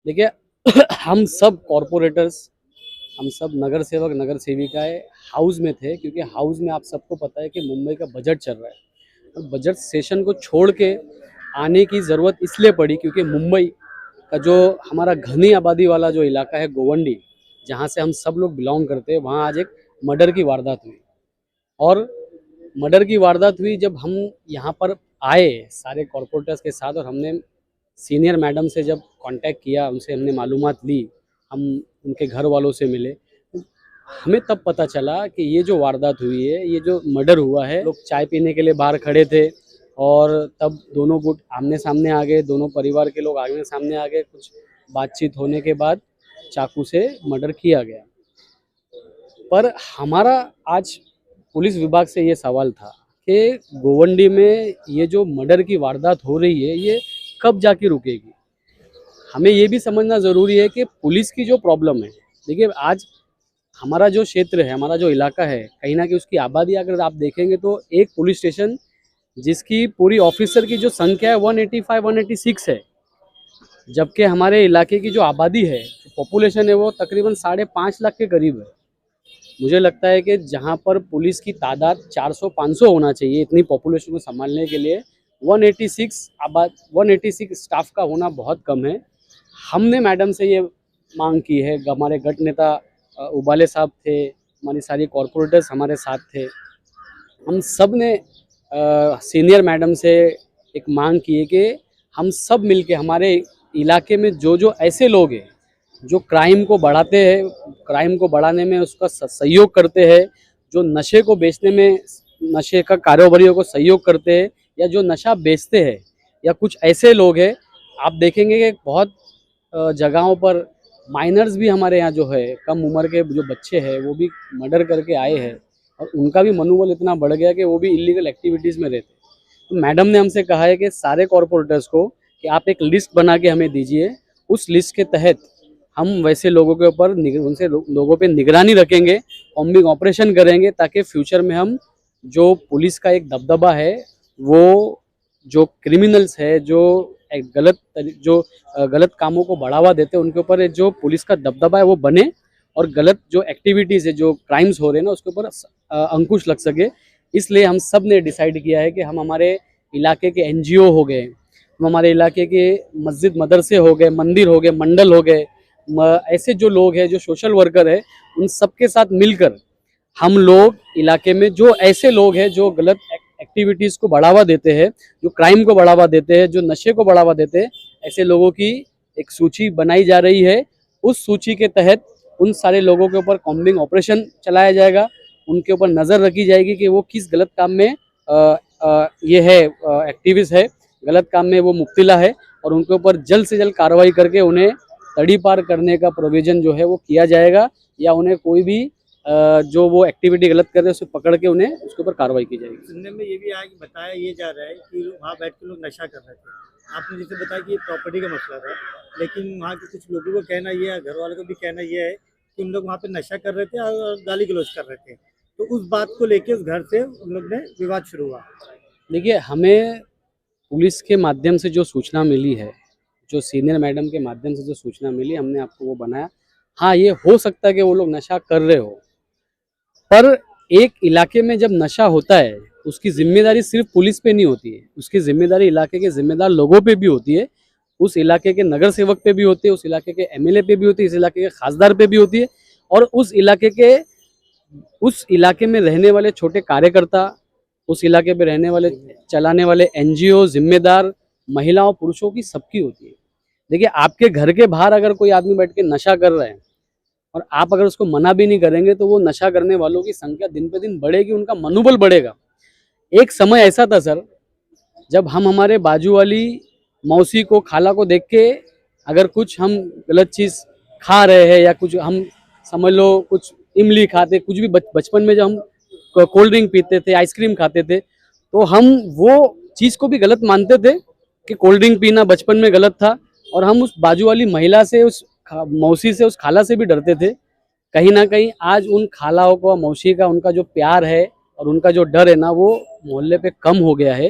देखिए हम सब कॉरपोरेटर्स, हम सब नगर सेवक, नगर सेविकाएँ हाउस में थे, क्योंकि हाउस में आप सबको पता है कि मुंबई का बजट चल रहा है। और बजट सेशन को छोड़ के आने की ज़रूरत इसलिए पड़ी क्योंकि मुंबई का जो हमारा घनी आबादी वाला जो इलाका है गोवंडी, जहाँ से हम सब लोग बिलोंग करते हैं, वहाँ आज एक मर्डर की वारदात हुई। और मर्डर की वारदात हुई जब हम यहाँ पर आए सारे कॉरपोरेटर्स के साथ, और हमने सीनियर मैडम से जब कांटेक्ट किया, उनसे हमने मालूमात ली, हम उनके घर वालों से मिले, तो हमें तब पता चला कि ये जो वारदात हुई है, ये जो मर्डर हुआ है, लोग चाय पीने के लिए बाहर खड़े थे और तब दोनों गुट आमने सामने आ गए, दोनों परिवार के लोग आमने सामने आ गए। कुछ बातचीत होने के बाद चाकू से मर्डर किया गया। पर हमारा आज पुलिस विभाग से ये सवाल था कि गोवंडी में ये जो मर्डर की वारदात हो रही है, ये कब जाके रुकेगी। हमें ये भी समझना ज़रूरी है कि पुलिस की जो प्रॉब्लम है, देखिए आज हमारा जो क्षेत्र है, हमारा जो इलाका है, कहीं ना कहीं उसकी आबादी अगर आप देखेंगे तो एक पुलिस स्टेशन जिसकी पूरी ऑफिसर की जो संख्या है 185-186 है, जबकि हमारे इलाके की जो आबादी है, जो पॉपुलेशन है, वो तकरीबन 5.5 लाख के करीब है। मुझे लगता है कि जहाँ पर पुलिस की तादाद 400-500 होना चाहिए इतनी पॉपुलेशन को संभालने के लिए, 186 स्टाफ का होना बहुत कम है। हमने मैडम से ये मांग की है, हमारे गट नेता उबाले साहब थे, हमारी सारी कॉरपोरेटर्स हमारे साथ थे, हम सब ने सीनियर मैडम से एक मांग की है कि हम सब मिलके हमारे इलाके में जो जो ऐसे लोग हैं जो क्राइम को बढ़ाते हैं, क्राइम को बढ़ाने में उसका सहयोग करते हैं, जो नशे को बेचने में, नशे का कारोबारियों को सहयोग करते हैं, या जो नशा बेचते हैं, या कुछ ऐसे लोग हैं, आप देखेंगे कि बहुत जगहों पर माइनर्स भी हमारे यहाँ जो है, कम उम्र के जो बच्चे हैं, वो भी मर्डर करके आए हैं और उनका भी मनोबल इतना बढ़ गया कि वो भी इलीगल एक्टिविटीज़ में रहते हैं। तो मैडम ने हमसे कहा है कि सारे कॉरपोरेटर्स को कि आप एक लिस्ट बना के हमें दीजिए, उस लिस्ट के तहत हम वैसे लोगों के ऊपर उनसे लोगों पे निगरानी रखेंगे, कॉम्बिंग ऑपरेशन करेंगे, ताकि फ्यूचर में हम जो पुलिस का एक दबदबा है, वो जो क्रिमिनल्स है, जो गलत कामों को बढ़ावा देते हैं, उनके ऊपर जो पुलिस का दबदबा है वो बने, और गलत जो एक्टिविटीज़ है, जो क्राइम्स हो रहे हैं ना, उसके ऊपर अंकुश लग सके। इसलिए हम सब ने डिसाइड किया है कि हम हमारे इलाके के एनजीओ हो गए, हम हमारे इलाके के मस्जिद मदरसे हो गए, मंदिर हो गए, मंडल हो गए, ऐसे जो लोग हैं, जो सोशल वर्कर है, उन सबके साथ मिलकर हम लोग इलाके में जो ऐसे लोग हैं जो गलत एक्टिविटीज़ को बढ़ावा देते हैं, जो क्राइम को बढ़ावा देते हैं, जो नशे को बढ़ावा देते हैं, ऐसे लोगों की एक सूची बनाई जा रही है। उस सूची के तहत उन सारे लोगों के ऊपर कॉम्बिंग ऑपरेशन चलाया जाएगा, उनके ऊपर नज़र रखी जाएगी कि वो किस गलत काम में ये है, एक्टिविस्ट है, गलत काम में वो मुब्तिला है, और उनके ऊपर जल्द से जल्द कार्रवाई करके उन्हें तड़ी पार करने का प्रोविज़न जो है वो किया जाएगा, या उन्हें कोई भी जो वो एक्टिविटी गलत कर रहे हैं उसे पकड़ के उन्हें उसके ऊपर कार्रवाई की जाएगी। सुनने में ये भी आया कि बताया ये जा रहा है कि वहाँ बैठ के लोग नशा कर रहे थे। आपने जैसे बताया कि ये प्रॉपर्टी का मसला था, लेकिन वहाँ के कुछ लोगों का कहना ये है, घर वालों का भी कहना ये है कि उन लोग वहाँ पे नशा कर रहे थे और गाली गलौज कर रहे थे। तो उस बात को लेके उस घर से उन लोग ने विवाद शुरू हुआ। देखिए, हमें पुलिस के माध्यम से जो सूचना मिली है, जो सीनियर मैडम के माध्यम से जो सूचना मिली, हमने आपको वो बनाया। हाँ, ये हो सकता है कि वो लोग नशा कर रहे हो, पर एक इलाके में जब नशा होता है, उसकी जिम्मेदारी सिर्फ पुलिस पे नहीं होती है, उसकी जिम्मेदारी इलाके के जिम्मेदार लोगों पे भी होती है, उस इलाके के नगर सेवक पे भी होती है, उस इलाके के एमएलए पे भी होती है, इस इलाके के खासदार पे भी होती है, और उस इलाके में रहने वाले छोटे कार्यकर्ता, उस इलाके में रहने वाले चलाने वाले एनजीओ, जिम्मेदार महिलाओं पुरुषों की सबकी होती है। देखिए, आपके घर के बाहर अगर कोई आदमी बैठ के नशा कर रहा है और आप अगर उसको मना भी नहीं करेंगे, तो वो नशा करने वालों की संख्या दिन पे दिन बढ़ेगी, उनका मनोबल बढ़ेगा। एक समय ऐसा था सर, जब हम हमारे बाजू वाली मौसी को, खाला को देख के अगर कुछ हम गलत चीज़ खा रहे हैं, या कुछ हम समझ लो कुछ इमली खाते, कुछ भी बचपन में जब हम कोल्ड ड्रिंक पीते थे, आइसक्रीम खाते थे, तो हम वो चीज़ को भी गलत मानते थे कि कोल्ड ड्रिंक पीना बचपन में गलत था, और हम उस बाजू वाली महिला से, उस मौसी से, उस खाला से भी डरते थे। कहीं ना कहीं आज उन खालाओं को, मौसी का उनका जो प्यार है और उनका जो डर है ना, वो मोहल्ले पे कम हो गया है।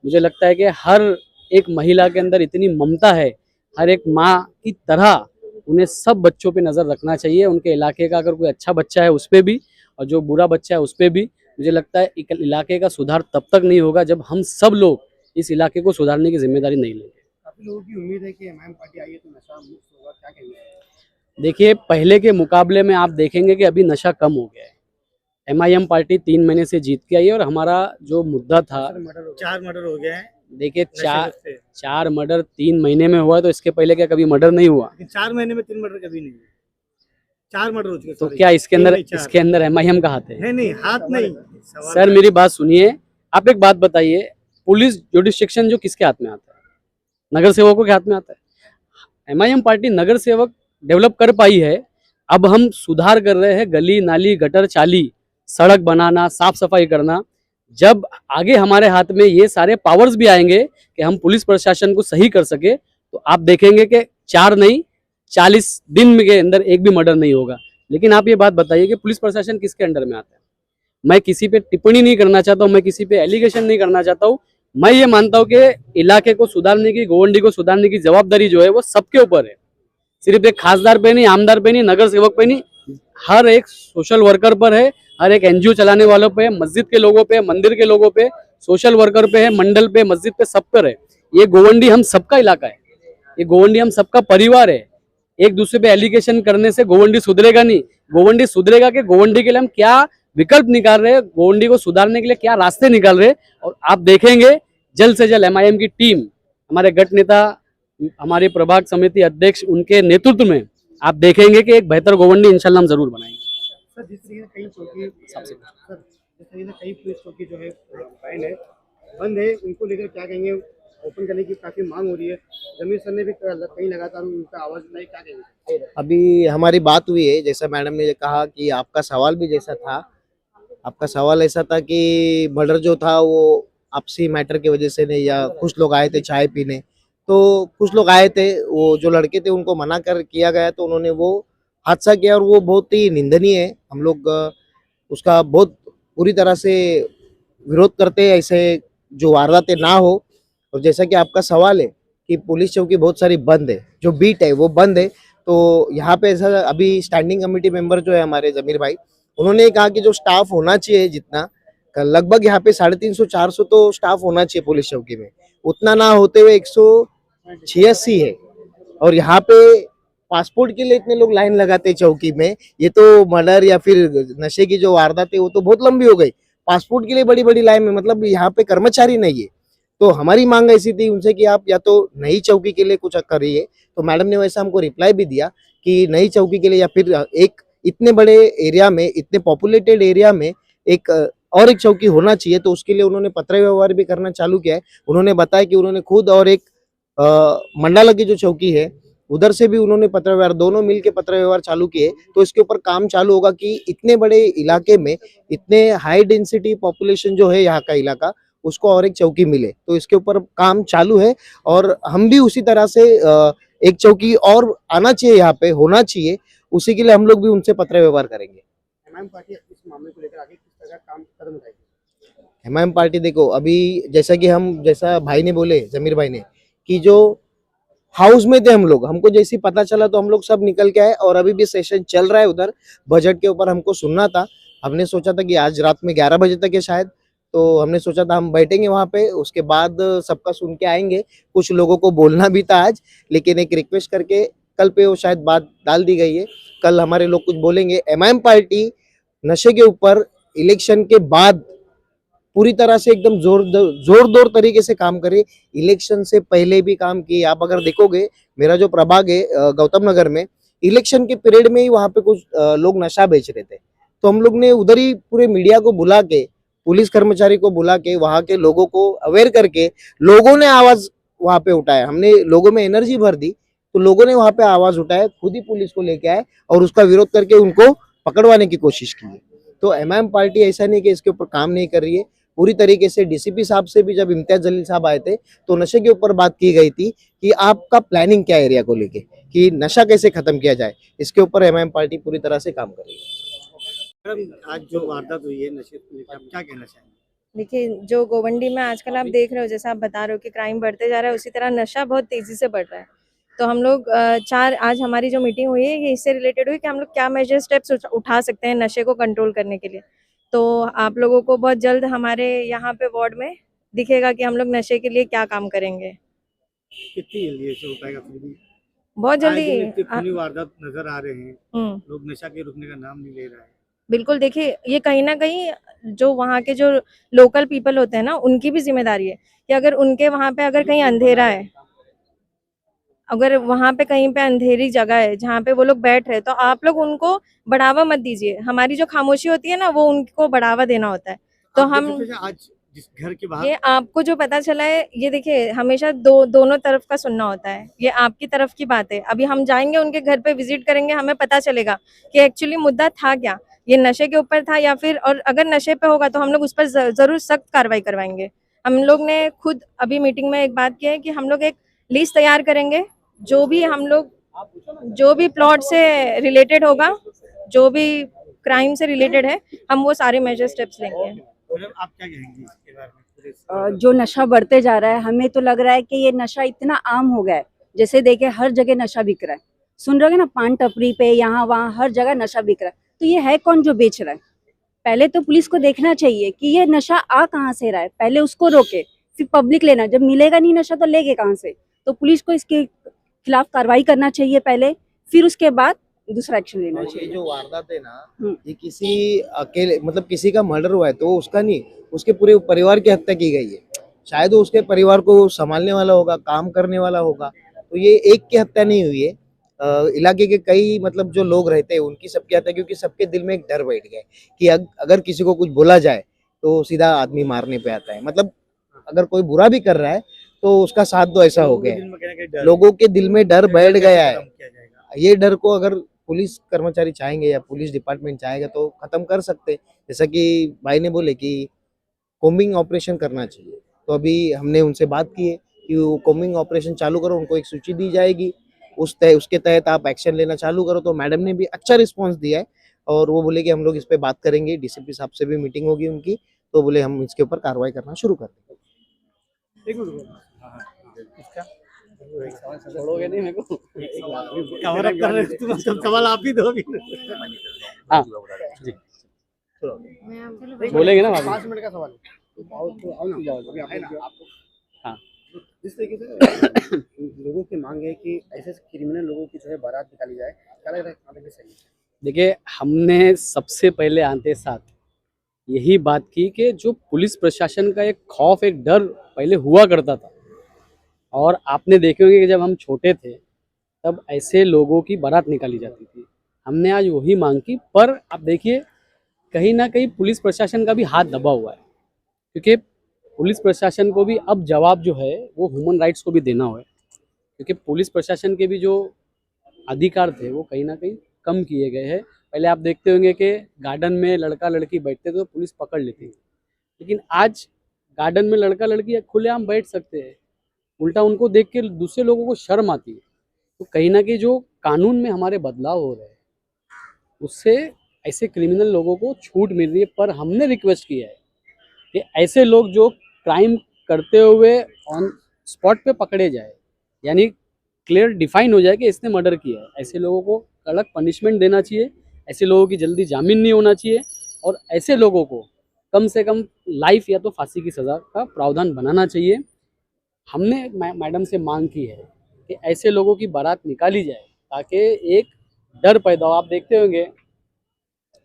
मुझे लगता है कि हर एक महिला के अंदर इतनी ममता है हर एक माँ की तरह उन्हें सब बच्चों पे नज़र रखना चाहिए। उनके इलाके का अगर कोई अच्छा बच्चा है उस पर भी, और जो बुरा बच्चा है उस पर भी। मुझे लगता है इलाके का सुधार तब तक नहीं होगा जब हम सब लोग इस इलाके को सुधारने की जिम्मेदारी नहीं लेंगे। काफी लोगों की उम्मीद है कि एमआईएम पार्टी आई है तो नशा मुक्त होगा, क्या कहेंगे? देखिए, पहले के मुकाबले में आप देखेंगे कि अभी नशा कम हो गया है। एमआईएम पार्टी 3 महीने से जीत के आई है, और हमारा जो मुद्दा था, 4 मर्डर हो गए हैं देखिए नशे चार से। 4 मर्डर 3 महीने में हुआ है, तो इसके पहले क्या कभी मर्डर नहीं हुआ? लेकिन 4 महीने में 3 मर्डर कभी नहीं हुए। 4 मर्डर हो चुके, तो सॉरी। क्या इसके तीन अंदर नहीं, 4। इसके अंदर एमआईएम का हाथ है? नहीं नहीं, हाथ नहीं, सवाल सर है। मेरी बात सुनिए, आप एक बात बताइए, पुलिस जुडिस्ट्रिक्शन जो किसके हाथ में आता है? नगर सेवकों के हाथ में आता है। एमआईएम पार्टी नगर सेवक डेवलप कर पाई है। अब हम सुधार कर रहे हैं, गली नाली गटर चाली, सड़क बनाना, साफ सफाई करना। जब आगे हमारे हाथ में ये सारे पावर्स भी आएंगे कि हम पुलिस प्रशासन को सही कर सके, तो आप देखेंगे कि 4 नहीं 40 दिन के अंदर एक भी मर्डर नहीं होगा। लेकिन आप ये बात बताइए कि पुलिस प्रशासन किसके अंडर में आता है? मैं किसी पे टिप्पणी नहीं करना चाहता हूँ, मैं किसी पे एलिगेशन नहीं करना चाहता हूँ। मैं ये मानता हूँ कि इलाके को सुधारने की, गोवंडी को सुधारने की जवाबदारी जो है वो सबके ऊपर है। सिर्फ एक खासदार पे नहीं, आमदार पे नहीं, नगर सेवक पे नहीं, हर एक सोशल वर्कर पर है, हर एक एनजीओ चलाने वालों पे है, मस्जिद के लोगों पे, मंदिर के लोगों पे, सोशल वर्कर पे है, मंडल पे, मस्जिद पे, सब पर है। ये गोवंडी हम सबका इलाका है, ये गोवंडी हम सबका परिवार है। एक दूसरे पे एलिगेशन करने से गोवंडी सुधरेगा नहीं। गोवंडी सुधरेगा कि गोवंडी के लिए हम क्या विकल्प निकाल रहे हैं, गोवंडी को सुधारने के लिए क्या रास्ते निकाल रहे हैं। और आप देखेंगे जल्द से जल्द एमआईएम की टीम, हमारे गट नेता, हमारे प्रभाग समिति अध्यक्ष, उनके नेतृत्व में आप देखेंगे कि एक बेहतर गोवंडी इंशाल्लाह हम जरूर बनाएंगे। सर, जिस तरीके से कई चौकी, सर जिस तरीके से कई पुलिस चौकी जो है फाइन है, बंद है, उनको लेकर क्या कहेंगे? ओपन करने की काफी मांग हो रही है। जमीर सर ने भी कहीं लगातार उनका आवाज उठाई, क्या कहेंगे? अभी हमारी बात हुई है, जैसा मैडम ने कहा कि आपका सवाल भी जैसा था, आपका सवाल ऐसा था कि मर्डर जो था वो आपसी मैटर की वजह से नहीं, या कुछ लोग आए थे चाय पीने, तो कुछ लोग आए थे, वो जो लड़के थे उनको मना कर किया गया, तो उन्होंने वो हादसा किया, और वो बहुत ही निंदनीय है। हम लोग उसका बहुत पूरी तरह से विरोध करते हैं, ऐसे जो वारदातें ना हो। और जैसा कि आपका सवाल है कि पुलिस चौकी बहुत सारी बंद है, जो बीट है वो बंद है, तो यहाँ पे ऐसा अभी स्टैंडिंग कमेटी मेंबर जो है हमारे जमीर भाई, उन्होंने कहा कि जो स्टाफ होना चाहिए जितना, लगभग यहाँ पे 350-400 तो स्टाफ होना चाहिए पुलिस चौकी में, उतना ना होते हुए 186 है। और यहाँ पे पासपोर्ट के लिए इतने लोग लाइन लगाते हैं चौकी में, ये तो मर्डर या फिर नशे की जो वारदात है वो तो बहुत लंबी हो गई। पासपोर्ट के लिए बड़ी बड़ी लाइन में, मतलब यहाँ पे कर्मचारी नहीं है। तो हमारी मांग ऐसी थी उनसे कि आप या तो नई चौकी के लिए कुछ करिए, तो मैडम ने वैसा हमको रिप्लाई भी दिया कि नई चौकी के लिए, या फिर एक इतने बड़े एरिया में, इतने पॉपुलेटेड एरिया में एक और एक चौकी होना चाहिए। तो उसके लिए उन्होंने पत्र व्यवहार भी करना चालू किया है। उन्होंने बताया कि उन्होंने खुद और एक मंडाला की जो चौकी है उधर से भी उन्होंने पत्र व्यवहार, दोनों मिल के पत्र व्यवहार चालू किए। तो इसके ऊपर काम चालू होगा कि इतने बड़े इलाके में इतने हाई डेंसिटी पॉपुलेशन जो है यहाँ का इलाका, उसको और एक चौकी मिले, तो इसके ऊपर काम चालू है। और हम भी उसी तरह से एक चौकी और आना चाहिए, यहाँ पे होना चाहिए, उसी के लिए हम लोग भी उनसे पत्र व्यवहार करेंगे। एमआईएम पार्टी इस मामले को लेकर आगे किस तरह का कदम उठाएगी? एमआईएम पार्टी देखो, अभी जैसा भाई ने बोले, जमीर भाई ने, कि जो हाउस में थे हम लोग, हमको जैसे पता चला तो हम लोग सब निकल के आए, और अभी भी सेशन चल रहा है उधर, बजट के ऊपर हमको सुनना था। हमने सोचा था कि आज रात में 11 बजे तक है शायद, तो हमने सोचा था हम बैठेंगे वहाँ पे, उसके बाद सबका सुन के आएंगे। कुछ लोगों को बोलना भी था आज, लेकिन एक रिक्वेस्ट करके कल पे वो शायद बात डाल दी गई है। कल हमारे लोग कुछ बोलेंगे। एमआईएम पार्टी नशे के ऊपर इलेक्शन के बाद पूरी तरह से एकदम जोरदार तरीके से काम करे। इलेक्शन से पहले भी काम किए। आप अगर देखोगे, मेरा जो प्रभाग है गौतम नगर में, इलेक्शन के पीरियड में ही वहाँ पे कुछ लोग नशा बेच रहे थे, तो हम लोग ने उधर ही पूरे मीडिया को बुला के, पुलिस कर्मचारी को बुला के, वहाँ के लोगों को अवेयर करके, लोगों ने आवाज वहाँ पे उठाया। हमने लोगों में एनर्जी भर दी, तो लोगों ने वहाँ पे आवाज उठाया, खुद ही पुलिस को लेके आए और उसका विरोध करके उनको पकड़वाने की कोशिश की है। तो एमआईएम पार्टी ऐसा नहीं कि इसके ऊपर काम नहीं कर रही है, पूरी तरीके से। डीसीपी साहब से भी जब इम्तियाज जलील साहब आए थे तो नशे के ऊपर बात की गई थी कि आपका प्लानिंग क्या है एरिया को लेके, कि नशा कैसे खत्म किया जाए। इसके ऊपर एमआईएम पार्टी पूरी तरह से काम कर रही है। मैडम, आज जो वारदात हुई है नशे को लेकर, आप क्या कहना चाहेंगे? देखिए, जो गोवंडी में आजकल आप देख रहे हो, जैसा आप बता रहे हो कि क्राइम बढ़ते जा रहा है, उसी तरह नशा बहुत तेजी से बढ़ रहा है। तो हम लोग आज हमारी जो मीटिंग हुई है ये इससे रिलेटेड हुई कि हम लोग क्या मेजर स्टेप्स उठा सकते हैं नशे को कंट्रोल करने के लिए। तो आप लोगों को बहुत जल्द हमारे यहाँ पे वार्ड में दिखेगा कि हम लोग नशे के लिए क्या काम करेंगे। कितनी जल्दी ऐसे हो पाएगा फिर भी? बहुत आए जल्दी दिन इतने खूनी वारदात नजर आ रहे हैं, हम्म, लोग नशा के रुकने का नाम नहीं ले रहा है। बिल्कुल। देखिए ये कहीं ना कहीं जो वहाँ के जो लोकल पीपल होते हैं ना उनकी भी जिम्मेदारी है कि अगर उनके वहाँ पे अगर कहीं अंधेरा है, अगर वहाँ पे कहीं पे अंधेरी जगह है जहाँ पे वो लोग बैठ रहे, तो आप लोग उनको बढ़ावा मत दीजिए। हमारी जो खामोशी होती है ना वो उनको बढ़ावा देना होता है। तो आप हम देख सकते हैं आज जिस घर के बाहर ये आपको जो पता चला है, ये देखिए हमेशा दोनों तरफ का सुनना होता है। ये आपकी तरफ की बात है। अभी हम जाएंगे उनके घर पे विजिट करेंगे, हमें पता चलेगा कि एक्चुअली मुद्दा था क्या, ये नशे के ऊपर था या फिर, और अगर नशे पे होगा तो हम लोग उस पर जरूर सख्त कार्रवाई करवाएंगे। हम लोग ने खुद अभी मीटिंग में एक बात की है कि हम लोग एक लिस्ट तैयार करेंगे, जो भी हम लोग जो भी प्लॉट से रिलेटेड होगा, जो भी क्राइम से रिलेटेड है, हम वो सारे मेजर स्टेप्स लेंगे। मतलब आप क्या कहेंगे इसके बारे में? जो नशा बढ़ते जा रहा है, हमें तो लग रहा है कि ये नशा इतना आम हो गया है। जैसे देखिए हर जगह नशा बिक रहा है, सुन रहे हो ना, पान टपरी पे यहाँ वहाँ हर जगह नशा बिक रहा है। तो ये है कौन जो बेच रहा है? पहले तो पुलिस को देखना चाहिए कि ये नशा आ कहाँ से रहा है, पहले उसको रोके, फिर पब्लिक लेना। जब मिलेगा नहीं नशा तो लेगे कहाँ से? तो पुलिस को इसके खिलाफ कार्रवाई करना चाहिए पहले, फिर उसके बाद दूसरा एक्शन लेना और ये चाहिए। जो वारदात है ना, हम्म। ये किसी अकेले मतलब किसी का मर्डर हुआ है तो उसका नहीं, उसके पूरे परिवार की हत्या की गई है। शायद वो उसके परिवार को संभालने वाला होगा, काम करने वाला होगा। तो ये एक की हत्या नहीं हुई है, इलाके के कई मतलब जो लोग रहते हैं उनकी सबकी हत्या, क्योंकि सबके दिल में एक डर बैठ गया है कि अगर किसी को कुछ बोला जाए तो सीधा आदमी मारने पे आता है। मतलब अगर कोई बुरा भी कर रहा है तो उसका साथ दो, ऐसा हो गया है। लोगों के दिल में डर बैठ गया है। ये डर को अगर पुलिस कर्मचारी चाहेंगे या पुलिस डिपार्टमेंट चाहेगा तो खत्म कर सकते हैं। जैसा कि भाई ने बोले कि कोम्बिंग ऑपरेशन करना चाहिए, तो अभी हमने उनसे बात की है कि वो कोम्बिंग ऑपरेशन चालू करो, उनको एक सूची दी जाएगी, उसके तहत आप एक्शन लेना चालू करो। तो मैडम ने भी अच्छा रिस्पॉन्स दिया है और वो बोले कि हम लोग इस पे बात करेंगे, डीसीपी साहब से भी मीटिंग होगी उनकी, तो बोले हम इसके ऊपर कार्रवाई करना शुरू कर देंगे। छोड़ोगे नहीं मेरे को। कवर अप कर रहे हो तुम, सब सवाल आप ही दो अभी। हाँ जी, बोलेंगे ना भाभी? 5 मिनट का सवाल है। हाँ, जिस तरीके से लोगों की मांग है कि ऐसे क्रिमिनल लोगों की जो है बारात निकाली जाए, क्या लग रहा है कहाँ तक ये सही है? देखिए हमने सबसे पहले आते साथ यही बात की कि जो पुलिस प्रशासन का एक खौफ, एक डर पहले हुआ करता था, और आपने देखे होंगे कि जब हम छोटे थे तब ऐसे लोगों की बारात निकाली जाती थी। हमने आज वही मांग की, पर आप देखिए कहीं ना कहीं पुलिस प्रशासन का भी हाथ दबा हुआ है, क्योंकि पुलिस प्रशासन को भी अब जवाब जो है वो ह्यूमन राइट्स को भी देना है, क्योंकि पुलिस प्रशासन के भी जो अधिकार थे वो कहीं ना कहीं कम किए गए हैं। पहले आप देखते होंगे कि गार्डन में लड़का लड़की बैठते थे तो पुलिस पकड़ लेती थी, लेकिन आज गार्डन में लड़का लड़की खुलेआम बैठ सकते हैं, उल्टा उनको देख के दूसरे लोगों को शर्म आती है। तो कहीं ना कहीं जो कानून में हमारे बदलाव हो रहे हैं उससे ऐसे क्रिमिनल लोगों को छूट मिल रही है। पर हमने रिक्वेस्ट किया है कि ऐसे लोग जो क्राइम करते हुए ऑन स्पॉट पे पकड़े जाए, यानी क्लियर डिफाइन हो जाए कि इसने मर्डर किया है, ऐसे लोगों को कड़क पनिशमेंट देना चाहिए, ऐसे लोगों की जल्दी जामीन नहीं होना चाहिए, और ऐसे लोगों को कम से कम लाइफ या तो फांसी की सज़ा का प्रावधान बनाना चाहिए। हमने मैडम से मांग की है कि ऐसे लोगों की बारात निकाली जाए ताकि एक डर पैदा हो। आप देखते होंगे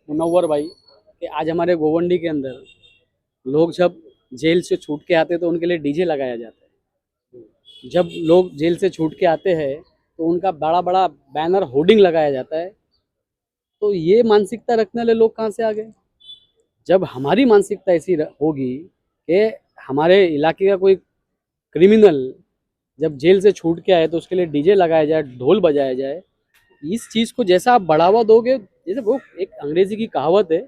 मुनव्वर भाई कि आज हमारे गोवंडी के अंदर लोग जब जेल से छूट के आते हैं तो उनके लिए डीजे लगाया जाता है। जब लोग जेल से छूट के आते हैं तो उनका बड़ा बड़ा बैनर होर्डिंग लगाया जाता है। तो ये मानसिकता रखने वाले लोग कहाँ से आ गए? जब हमारी मानसिकता ऐसी होगी कि हमारे इलाके का कोई क्रिमिनल जब जेल से छूट के आए तो उसके लिए डीजे लगाया जाए, ढोल बजाया जाए, इस चीज़ को जैसा आप बढ़ावा दोगे, जैसे वो एक अंग्रेजी की कहावत है,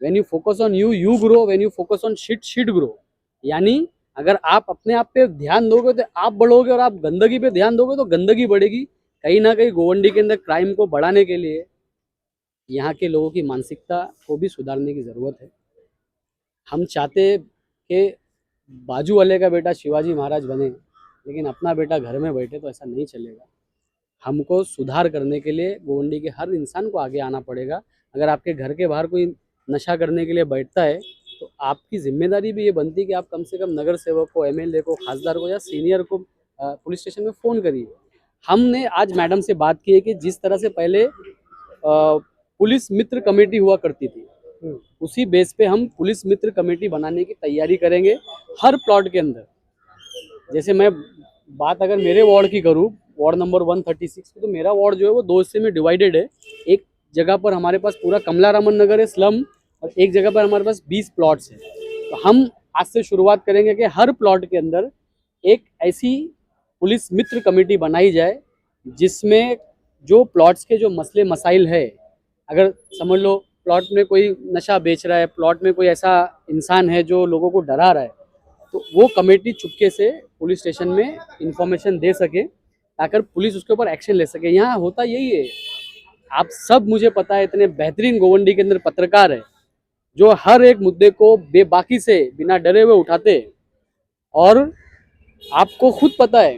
when you focus on you you grow, when you focus on shit shit grow. यानी अगर आप अपने आप पे ध्यान दोगे तो आप बढ़ोगे, और आप गंदगी पे ध्यान दोगे तो गंदगी बढ़ेगी। कहीं ना कहीं गोवंडी के अंदर क्राइम को बढ़ाने के लिए यहाँ के लोगों की मानसिकता को भी सुधारने की ज़रूरत है। हम चाहते कि बाजू वाले का बेटा शिवाजी महाराज बने, लेकिन अपना बेटा घर में बैठे, तो ऐसा नहीं चलेगा। हमको सुधार करने के लिए गोवंडी के हर इंसान को आगे आना पड़ेगा। अगर आपके घर के बाहर कोई नशा करने के लिए बैठता है तो आपकी जिम्मेदारी भी ये बनती है कि आप कम से कम नगर सेवक को, एमएलए को, खासदार को या सीनियर को पुलिस स्टेशन में फ़ोन करिए। हमने आज मैडम से बात की है कि जिस तरह से पहले पुलिस मित्र कमेटी हुआ करती थी, उसी बेस पे हम पुलिस मित्र कमेटी बनाने की तैयारी करेंगे हर प्लॉट के अंदर। जैसे मैं बात अगर मेरे वार्ड की करूँ, वार्ड नंबर 136, तो मेरा वार्ड जो है वो 2 हिस्से में डिवाइडेड है। एक जगह पर हमारे पास पूरा कमलारामन नगर है स्लम, और एक जगह पर हमारे पास 20 प्लॉट्स हैं। तो हम आज से शुरुआत करेंगे कि हर प्लॉट के अंदर एक ऐसी पुलिस मित्र कमेटी बनाई जाए जिसमें जो प्लॉट्स के जो मसले मसाइल है, अगर समझ लो प्लॉट में कोई नशा बेच रहा है, प्लॉट में कोई ऐसा इंसान है जो लोगों को डरा रहा है, तो वो कमेटी चुपके से पुलिस स्टेशन में इंफॉर्मेशन दे सके ताकि पुलिस उसके ऊपर एक्शन ले सके। यहाँ होता यही है, आप सब मुझे पता है इतने बेहतरीन गोवंडी के अंदर पत्रकार है जो हर एक मुद्दे को बेबाकी से बिना डरे हुए उठाते हैं। और आपको खुद पता है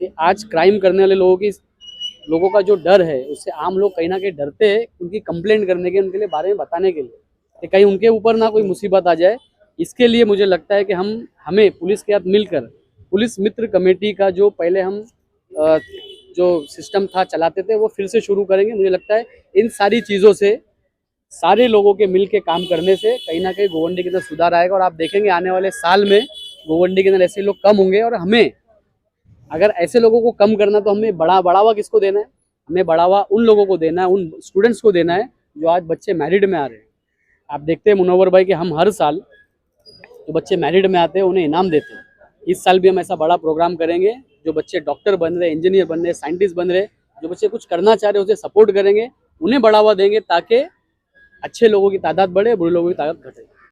कि आज क्राइम करने वाले लोगों का जो डर है, उससे आम लोग कहीं ना कहीं डरते हैं उनकी कंप्लेंट करने के, उनके लिए बारे में बताने के लिए कि कहीं उनके ऊपर ना कोई मुसीबत आ जाए। इसके लिए मुझे लगता है कि हमें पुलिस के साथ मिलकर पुलिस मित्र कमेटी का जो पहले हम जो सिस्टम था चलाते थे वो फिर से शुरू करेंगे। मुझे लगता है इन सारी चीज़ों से, सारे लोगों के मिल के काम करने से कहीं ना कहीं गोवंडी के अंदर सुधार आएगा। और आप देखेंगे आने वाले साल में गोवंडी के अंदर ऐसे लोग कम होंगे। और हमें अगर ऐसे लोगों को कम करना तो हमें बढ़ावा किसको देना है? हमें बढ़ावा उन लोगों को देना है, उन स्टूडेंट्स को देना है जो आज बच्चे मैरिड में आ रहे हैं। आप देखते हैं मुनव्वर भाई कि हम हर साल जो बच्चे मैरिड में आते हैं उन्हें इनाम देते हैं। इस साल भी हम ऐसा बड़ा प्रोग्राम करेंगे। जो बच्चे डॉक्टर बन रहे, इंजीनियर बन रहे, साइंटिस्ट बन रहे, जो बच्चे कुछ करना चाह रहे हैं उसे सपोर्ट करेंगे, उन्हें बढ़ावा देंगे ताकि अच्छे लोगों की तादाद बढ़े, बुरे लोगों की तादाद घटे।